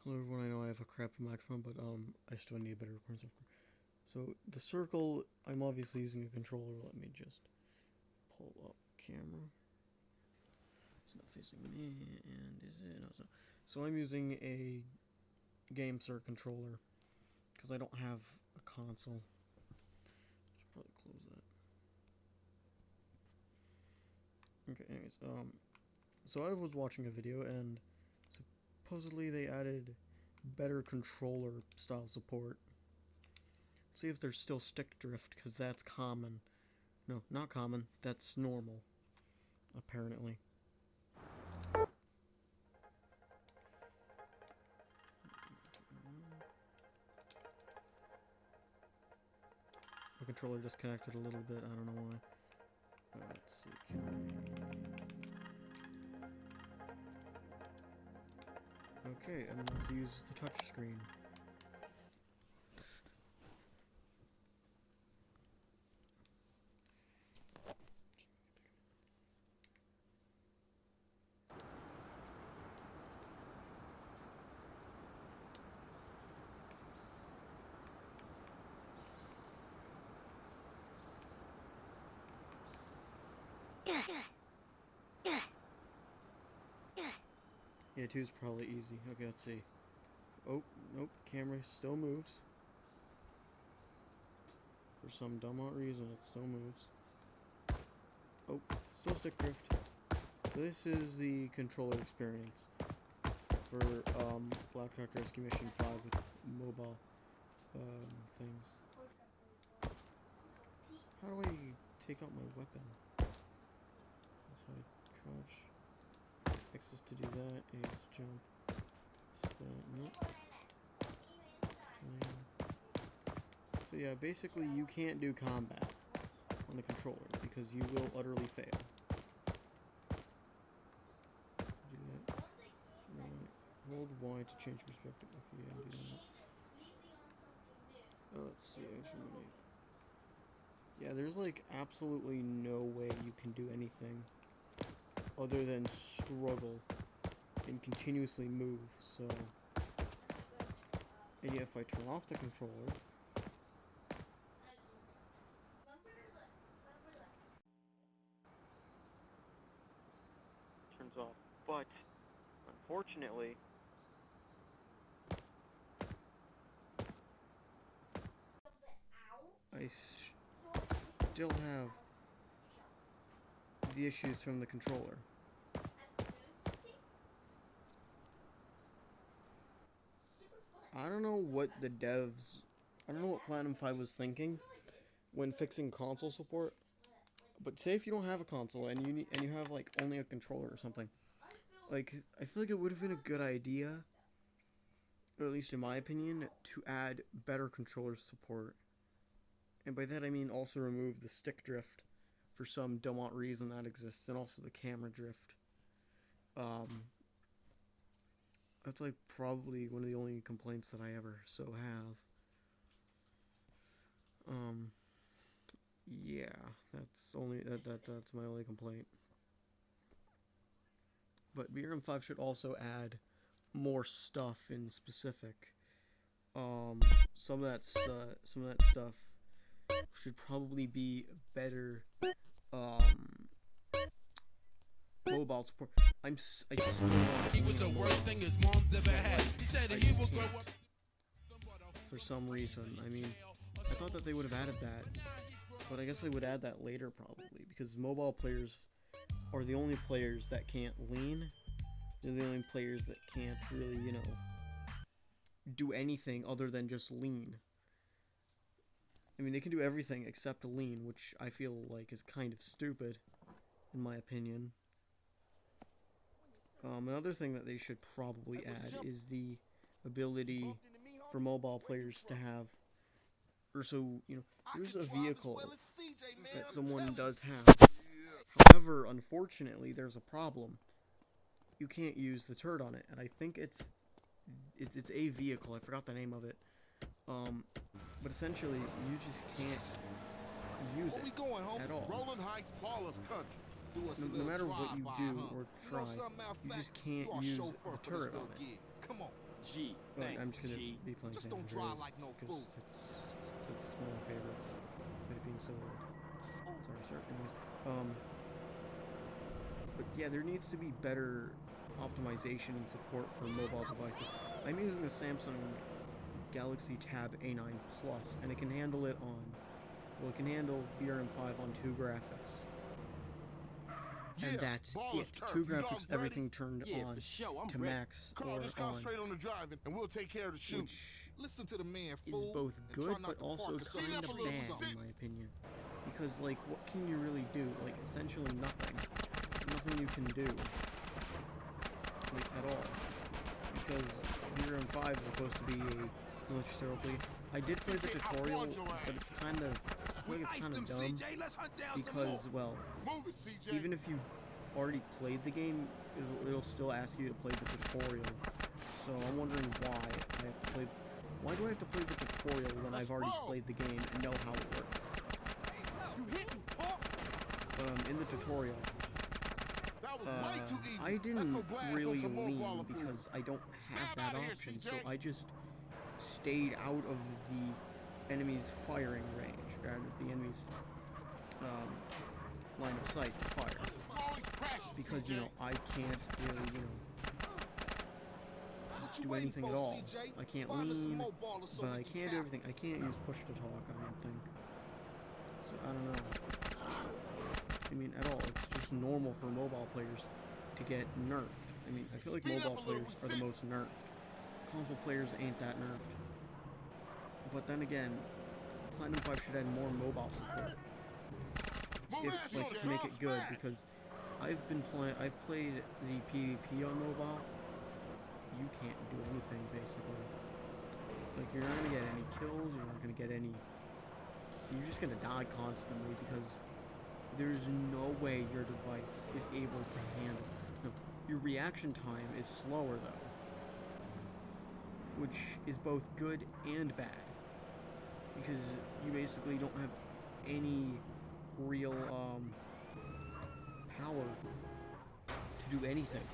Hello everyone, I know I have a crappy microphone, but I still need a better recording software. So, the circle, I'm obviously using a controller. Let me just pull up camera. It's not facing me, and is it? No, it's not. So I'm using a GameSir controller, because I don't have a console. Should probably close that. Okay, anyways, so I was watching a video, and supposedly they added better controller style support. See if there's still stick drift, because that's common. No, not common. That's normal, apparently. My controller disconnected a little bit. I don't know why. Let's see. Can I? Okay, I'm going to use the touch screen. Yeah, 2 is probably easy. Okay, let's see. Oh, nope. Camera still moves. For some dumb odd reason, it still moves. Oh, still stick drift. So this is the controller experience for Black Hawk Rescue Mission 5 with mobile things. How do I take out my weapon? That's how I crouch. X is to do that, A is to jump. Nope. So yeah, basically you can't do combat on the controller because you will utterly fail. Do that. Hold Y to change perspective. Okay, yeah, do that. Let's see, actually. Yeah, there's like absolutely no way you can do anything other than struggle and continuously move, so. And yet if I turn off the controller, turns off. But unfortunately, I still have the issues from the controller. I don't know what the devs, I don't know what Platinum 5 was thinking when fixing console support. But say if you don't have a console and you have like only a controller or something, like I feel like it would have been a good idea, or at least in my opinion, to add better controller support. And by that I mean also remove the stick drift for some dumb reason that exists, and also the camera drift. That's like probably one of the only complaints that I ever so have. Yeah, that's my only complaint. But BRM5 should also add more stuff in specific. Some of that stuff should probably be better. Mobile support. I still want. He was the worst thing his mom's ever had. He said that he would grow up. For some reason, I mean, I thought that they would have added that, but I guess they would add that later probably because mobile players are the only players that can't lean. They're the only players that can't really, do anything other than just lean. I mean, they can do everything except lean, which I feel like is kind of stupid, in my opinion. Another thing that they should probably add is the ability for mobile players to have, or so, there's a vehicle that someone does have. However, unfortunately, there's a problem. You can't use the turret on it, and I think it's a vehicle. I forgot the name of it. But essentially, you just can't use it at all. No matter what you do or try, you just can't use the turret on it. Gee, Well, thanks, I'm just gonna G. be playing Just San don't dry Andreas like no because fool. it's one of my favorites. But it being so old. Sorry, sir. Anyways, but yeah, there needs to be better optimization and support for mobile devices. I'm using a Samsung Galaxy Tab A9 Plus, and it can handle it on, well, it can handle BRM5 on 2 graphics. And that's it. 2 graphics, everything turned on to max or Carl, just concentrate on, on the driving, and we'll take care of the shooting. which Listen to the man, is fool, both and good try not but to also park yourself kind up of a little bad something. in my opinion. Because, like, what can you really do? Like, essentially nothing. Nothing you can do. Like, at all. Because BRM5 is supposed to be a military sterile plea. I did play the tutorial, but it's kind of, I feel like it's kind of dumb. Because, well, even if you already played the game, it'll still ask you to play the tutorial. So I'm wondering why do I have to play the tutorial when I've already played the game and know how it works? But in the tutorial, I didn't really lean because I don't have that option, so I just stayed out of the enemy's firing range, out of the enemy's line of sight to fire. Because, you know, I can't really, you know, do anything at all. I can't lean, but I can do everything. I can't use push to talk, I don't think. So, I don't know. I mean, at all. It's just normal for mobile players to get nerfed. I mean, I feel like mobile players are the most nerfed. Console players ain't that nerfed. But then again, Platinum 5 should add more mobile support. If, like, to make it good, because I've played the PvP on mobile. You can't do anything, basically. Like, you're not gonna get any kills, you're not gonna get any... You're just gonna die constantly, because there's no way your device is able to handle... No, your reaction time is slower, though. Which is both good and bad. Because you basically don't have any real, power to do anything.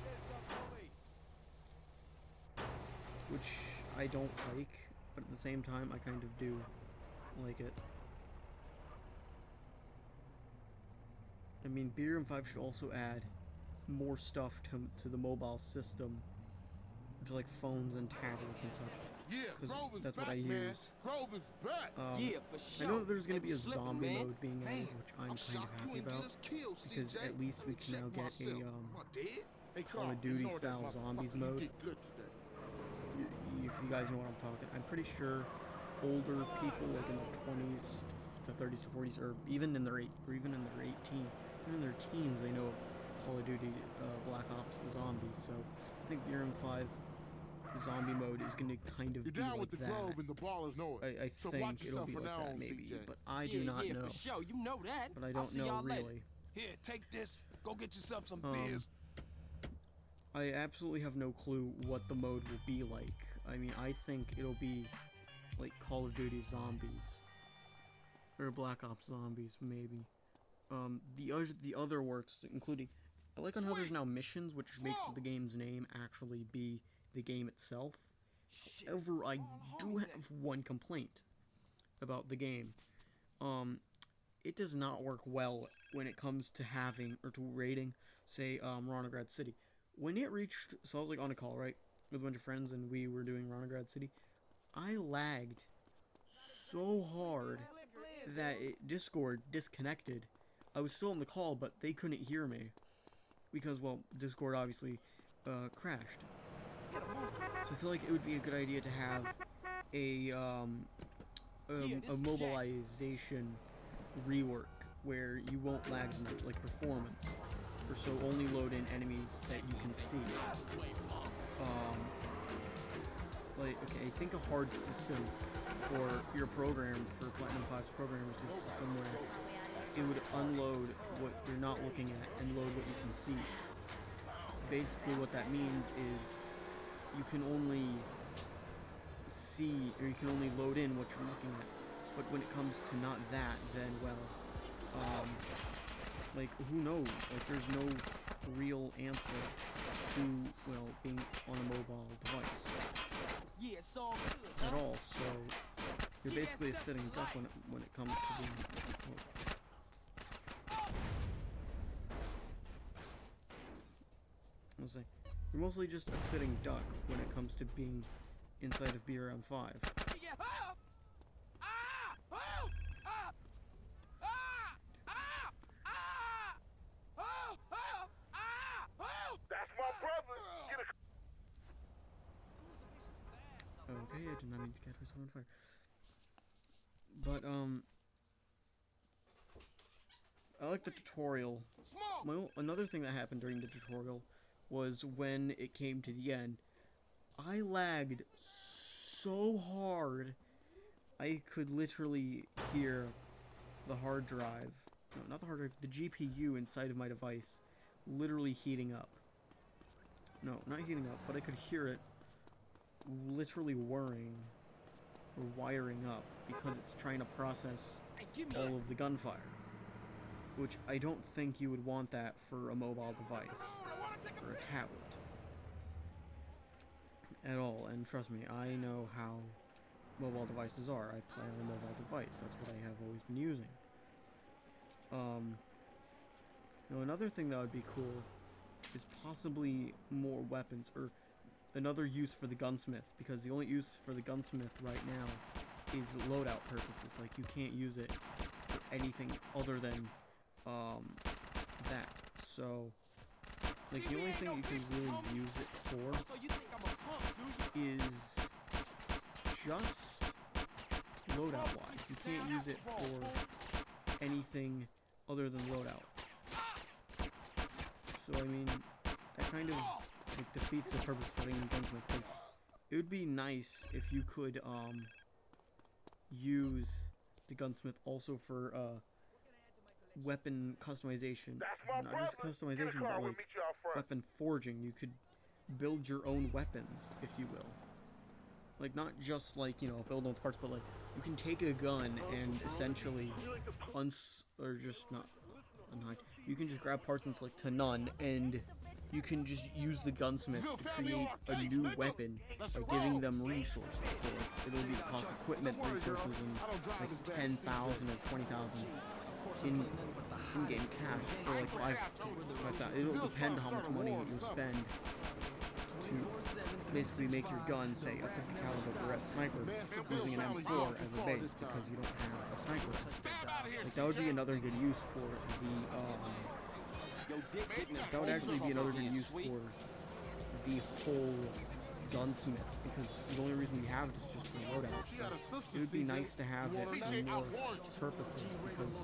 Which I don't like, but at the same time, I kind of do like it. I mean, BRM5 should also add more stuff to the mobile system, to like phones and tablets and such. Because that's what I use. I know that there's going to be a zombie mode being added, which I'm kind of happy about. Because at least we can now get a Call of Duty style zombies mode. If you guys know what I'm talking, I'm pretty sure older people, like in their 20s to 30s to 40s, or even in their 18, even in their teens, they know of Call of Duty Black Ops Zombies. So I think BRM5 zombie mode is going to kind of be like that. I think it'll be like that, maybe, but I do not know. But I don't know really. Here, take this. Go get yourself some beers. I absolutely have no clue what the mode will be like. I mean, I think it'll be like Call of Duty Zombies. Or Black Ops Zombies, maybe. The other works, including... I like on how there's now missions, which makes the game's name actually be the game itself. However, I do have one complaint about the game. It does not work well when it comes to having, or to rating, say, Ronograd City. When it reached, so I was like on a call, right, with a bunch of friends, and we were doing Ronograd City. I lagged so hard that Discord disconnected. I was still on the call, but they couldn't hear me because, well, Discord obviously crashed. So I feel like it would be a good idea to have a mobilization rework where you won't lag as much, like performance. Or so only load in enemies that you can see. Like, okay, I think a hard system for your program, for Platinum 5's program, is a system where it would unload what you're not looking at and load what you can see. Basically what that means is you can only see, or you can only load in what you're looking at. But when it comes to not that, then, well, like, who knows? Like, there's no real answer to, well, being on a mobile device. at all, so you're basically a sitting duck when it comes to being... You're mostly just a sitting duck when it comes to being inside of BRM5. Okay, I did not mean to catch myself on fire. But, I like the tutorial. Another thing that happened during the tutorial was when it came to the end, I lagged so hard, I could literally hear the hard drive, no, not the hard drive, the GPU inside of my device literally heating up. No, not heating up, but I could hear it literally whirring or wiring up because it's trying to process all of the gunfire, which I don't think you would want that for a mobile device or a tablet at all. And trust me, I know how mobile devices are. I play on a mobile device. That's what I have always been using. Now another thing that would be cool is possibly more weapons, or another use for the gunsmith, because the only use for the gunsmith right now is loadout purposes. Like, you can't use it for anything other than that. So, like, the only thing you can really use it for is just loadout wise. You can't use it for anything other than loadout. So I mean, that kind of like defeats the purpose of having a gunsmith, because it would be nice if you could use the gunsmith also for weapon customization. Not just customization, but like weapon forging. You could build your own weapons, if you will. Like, not just like, you know, build them with parts, but like you can take a gun and essentially you can just grab parts and select to none, and you can just use the gunsmith to create a new weapon by giving them resources. So like, it'll be the cost equipment resources and like 10,000 or 20,000 in-game cash, or like 5,000. It'll depend how much money you'll spend to basically make your gun, say, a 50 caliber Beretta sniper using an M4 as a base because you don't have a sniper. Like, that would be another good use for the that would actually be another good use for the whole gunsmith, because the only reason we have it is just for loadouts. So it would be nice to have it for more purposes, because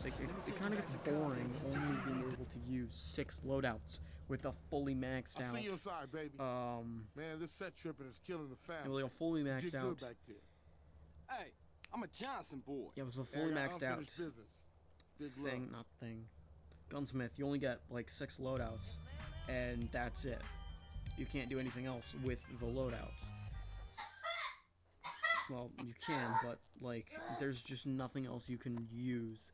like it kind of gets boring only being able to use 6 loadouts with a fully maxed out. Man, this set tripping is killing the family. Like a fully maxed out. Hey, I'm a Johnson boy. Yeah, it was a fully maxed out thing. Gunsmith, you only get like 6 loadouts, and that's it. You can't do anything else with the loadouts. Well, you can, but like, there's just nothing else you can use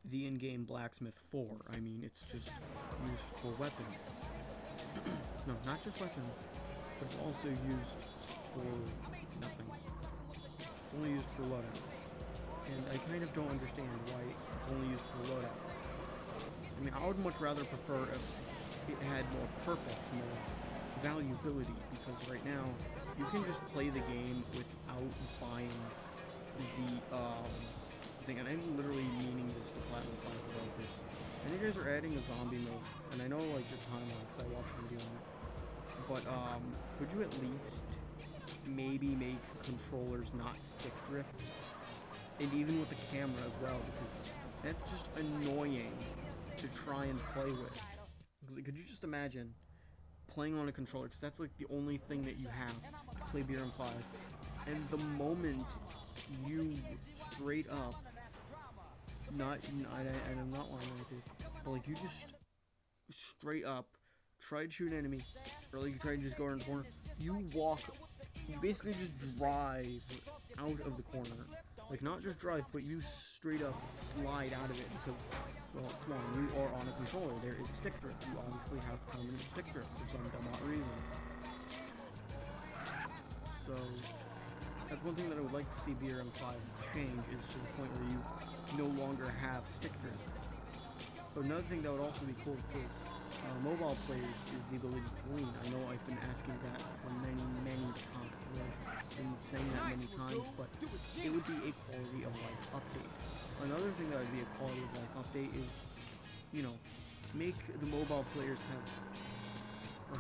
the in-game blacksmith for. I mean, it's just used for weapons. No, not just weapons, but it's also used for nothing. It's only used for loadouts. And I kind of don't understand why it's only used for loadouts. I mean, I would much rather prefer if it had more purpose, more valuability, because right now you can just play the game without buying the thing, and I'm literally meaning this to Platinum 5 developers. And you guys are adding a zombie mode, and I know like your timeline because I watched a video on it, but could you at least maybe make controllers not stick drift, and even with the camera as well, because that's just annoying to try and play with. Could you just imagine playing on a controller, because that's like the only thing that you have to play BRM5, and the moment you straight up, I'm not lying when I say this, but like you just straight up try to shoot an enemy, or like you try to just go around the corner, you basically just drive out of the corner. Like, not just drive, but you straight up slide out of it, because, well, come on, you are on a controller. There is stick drift. You obviously have permanent stick drift for some dumb odd reason. So, That's one thing that I would like to see BRM5 change, is to the point where you no longer have stick drift. But another thing that would also be cool for mobile players is the ability to lean. I know I've been asking that for many times. I've been saying that many times, but it would be a quality of life update. Another thing that would be a quality of life update is, you know, make the mobile players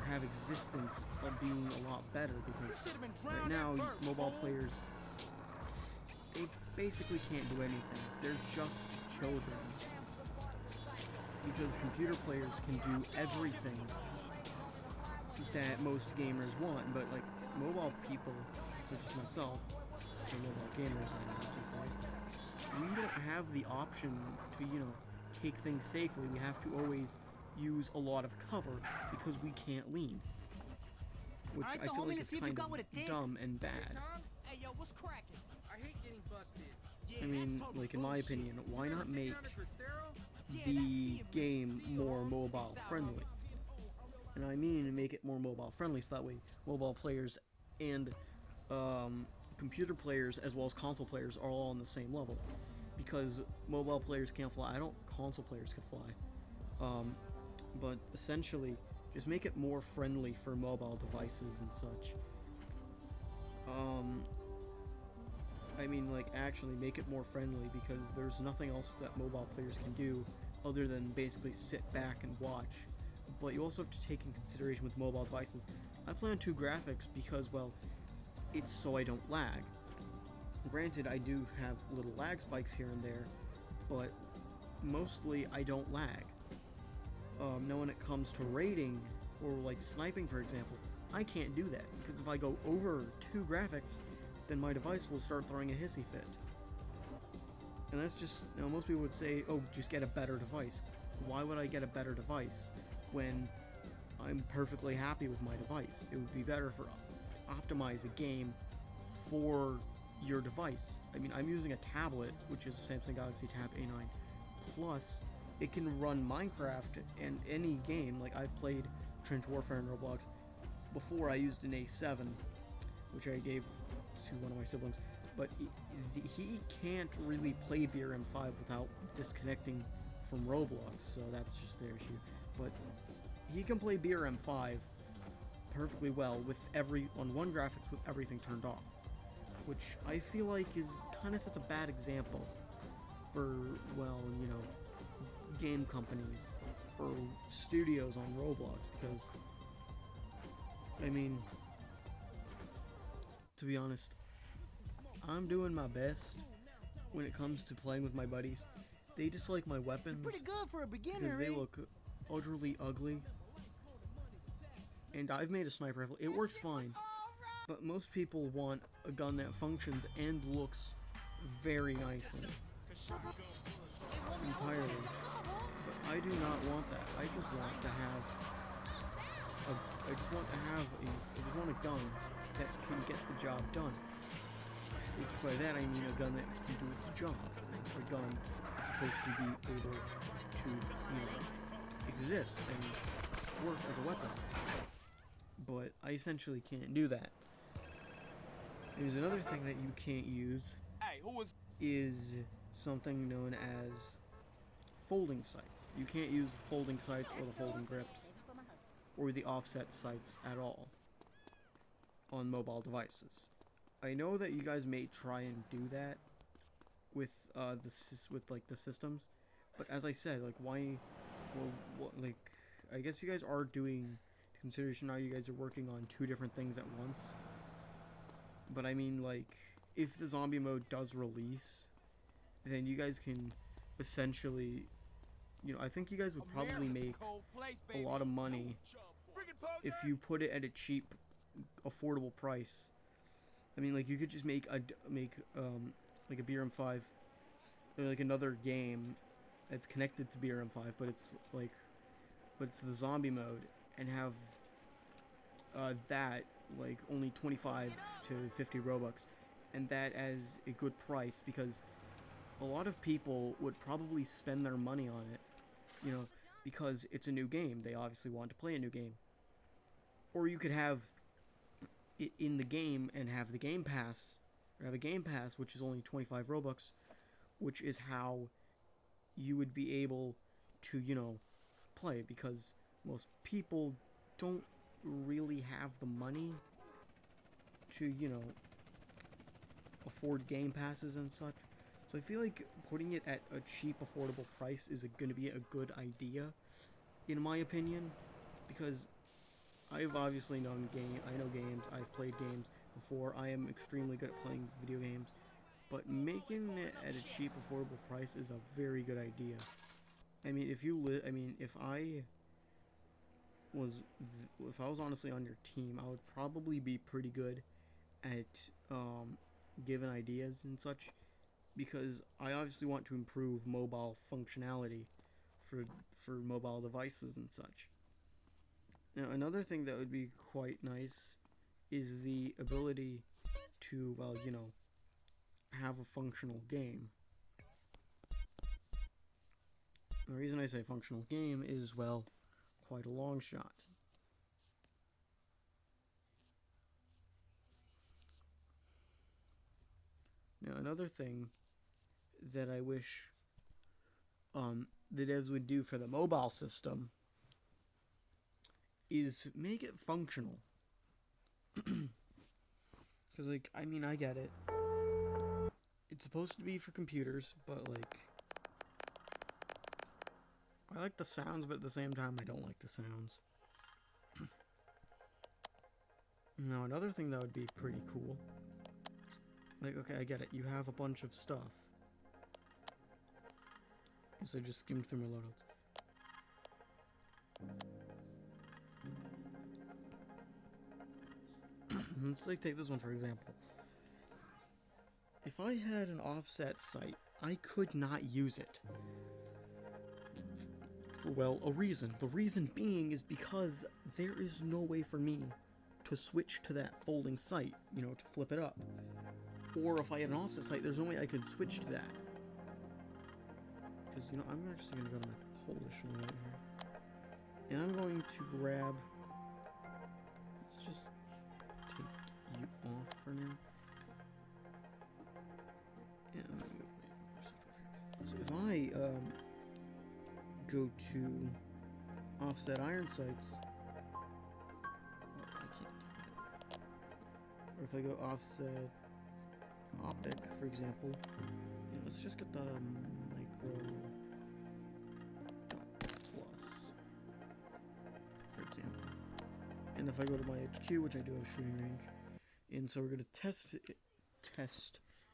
have existence of being a lot better, because right now mobile players, they basically can't do anything. They're just children. Because computer players can do everything that most gamers want, but like mobile people, such as myself, or mobile gamers, I have to say, we don't have the option to, take things safely. We have to always use a lot of cover because we can't lean, which I feel like is kind of dumb and bad. Hey, yo, what's cracking? I hate getting busted. I mean, like, in my opinion, why not make the game more mobile friendly? And I mean make it more mobile friendly, so that way mobile players and computer players as well as console players are all on the same level. Because mobile players can't fly, console players can fly. But essentially, just make it more friendly for mobile devices and such. I mean, like, actually make it more friendly, because there's nothing else that mobile players can do other than basically sit back and watch. But you also have to take in consideration with mobile devices. I play on 2 graphics because, well, it's so I don't lag. Granted, I do have little lag spikes here and there, but mostly I don't lag. Now when it comes to raiding, or like sniping for example, I can't do that, because if I go over 2 graphics, then my device will start throwing a hissy fit. And that's just, most people would say, oh, just get a better device. Why would I get a better device when I'm perfectly happy with my device? It would be better for optimize a game for your device. I mean, I'm using a tablet, which is a Samsung Galaxy Tab A9 Plus. It can run Minecraft and any game. Like, I've played Trench Warfare and Roblox. Before, I used an A7, which I gave to one of my siblings, but he can't really play BRM5 without disconnecting from Roblox, so that's just their issue. But he can play BRM5 perfectly well with on one graphics with everything turned off, which I feel like is kind of sets a bad example for, well, game companies or studios on Roblox, because, I mean, to be honest, I'm doing my best when it comes to playing with my buddies. They dislike my weapons Pretty good for a beginner, because they look utterly ugly. And I've made a sniper rifle. It works fine. But most people want a gun that functions and looks very nicely. Entirely. But I do not want that. I just want to have a gun that can get the job done. Which by that I mean a gun that can do its job. A gun is supposed to be able to, exist and work as a weapon. But I essentially can't do that. There's another thing that you can't use is something known as folding sights. You can't use the folding sights or the folding grips or the offset sights at all on mobile devices. I know that you guys may try and do that with the systems, but as I said, like, why? Well, I guess you guys are doing consideration now. You guys are working on 2 different things at once. But I mean, like, if the zombie mode does release, then you guys can essentially, I think you guys would probably make a lot of money if you put it at a cheap, affordable price. I mean, like, you could just make a BRM5, or like another game that's connected to BRM5, but it's the zombie mode, and have that like only 25 to 50 Robux, and that as a good price, because a lot of people would probably spend their money on it, because it's a new game. They obviously want to play a new game. Or you could have it in the game and have the Game Pass or have a Game Pass, which is only 25 Robux, which is how you would be able to, play, because most people don't really have the money to, afford Game Passes and such. So I feel like putting it at a cheap, affordable price is going to be a good idea, in my opinion, because I've obviously I know games, I've played games before, I am extremely good at playing video games, but making it at a cheap, affordable price is a very good idea. I mean, if I was honestly on your team, I would probably be pretty good at giving ideas and such, because I obviously want to improve mobile functionality for mobile devices and such. Now, another thing that would be quite nice is the ability to, have a functional game. The reason I say functional game is, quite a long shot. Now, another thing that I wish the devs would do for the mobile system is make it functional. Because, I get it. It's supposed to be for computers, but, I like the sounds, but at the same time, I don't like the sounds. Now, another thing that would be pretty cool. Okay, I get it. You have a bunch of stuff. So I just skimmed through my loadouts. Let's take this one for example. If I had an offset site, I could not use it. For, a reason. The reason being is because there is no way for me to switch to that folding site, to flip it up. Or if I had an offset site, there's no way I could switch to that. Because, I'm actually going to go to my Polish layout here. And I'm going to grab... Let's just take you off for now. Yeah, I'm going to go... So if I, go to offset iron sites... I can't do it. Or if I go offset optic, for example, let's just get the micro plus, for example. And if I go to my HQ, which I do have shooting range, and so we're gonna test,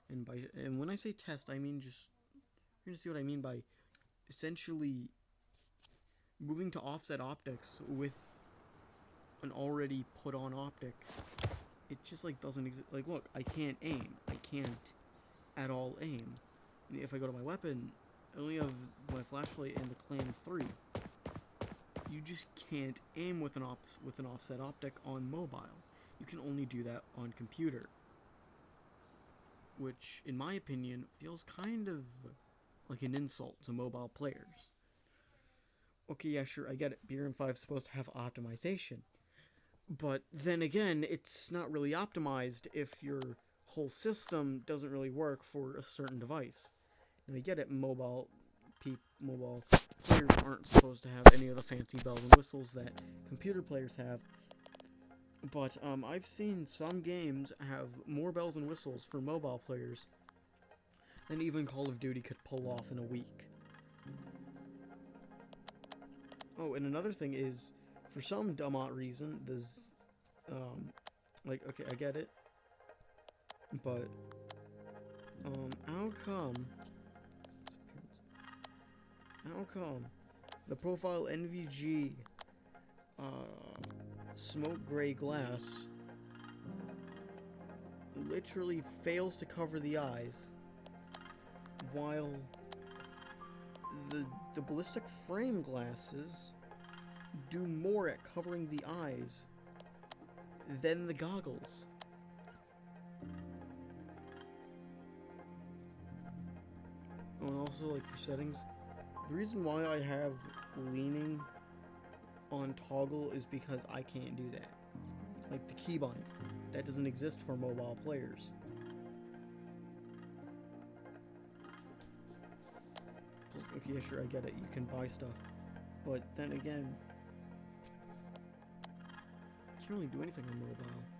and when I say test, I mean you're gonna see what I mean by essentially moving to offset optics with an already put on optic. It just doesn't exist. Look, I can't aim. I can't at all aim. And if I go to my weapon, I only have my flashlight and the Clan 3. You just can't aim with an offset optic on mobile. You can only do that on computer, which, in my opinion, feels kind of like an insult to mobile players. Okay, yeah, sure, I get it. BRM5 is supposed to have optimization. But then again, it's not really optimized if your whole system doesn't really work for a certain device. And I get it, mobile players aren't supposed to have any of the fancy bells and whistles that computer players have. But I've seen some games have more bells and whistles for mobile players than even Call of Duty could pull off in a week. Oh, and another thing is, for some dumb odd reason, there's, okay, I get it, but, how come the profile NVG, smoke gray glass literally fails to cover the eyes, while the ballistic frame glasses do more at covering the eyes than the goggles. Oh, and also, for settings, the reason why I have leaning on toggle is because I can't do that. The keybinds, that doesn't exist for mobile players. yeah, sure, I get it. You can buy stuff. But then again, you can't really do anything on mobile.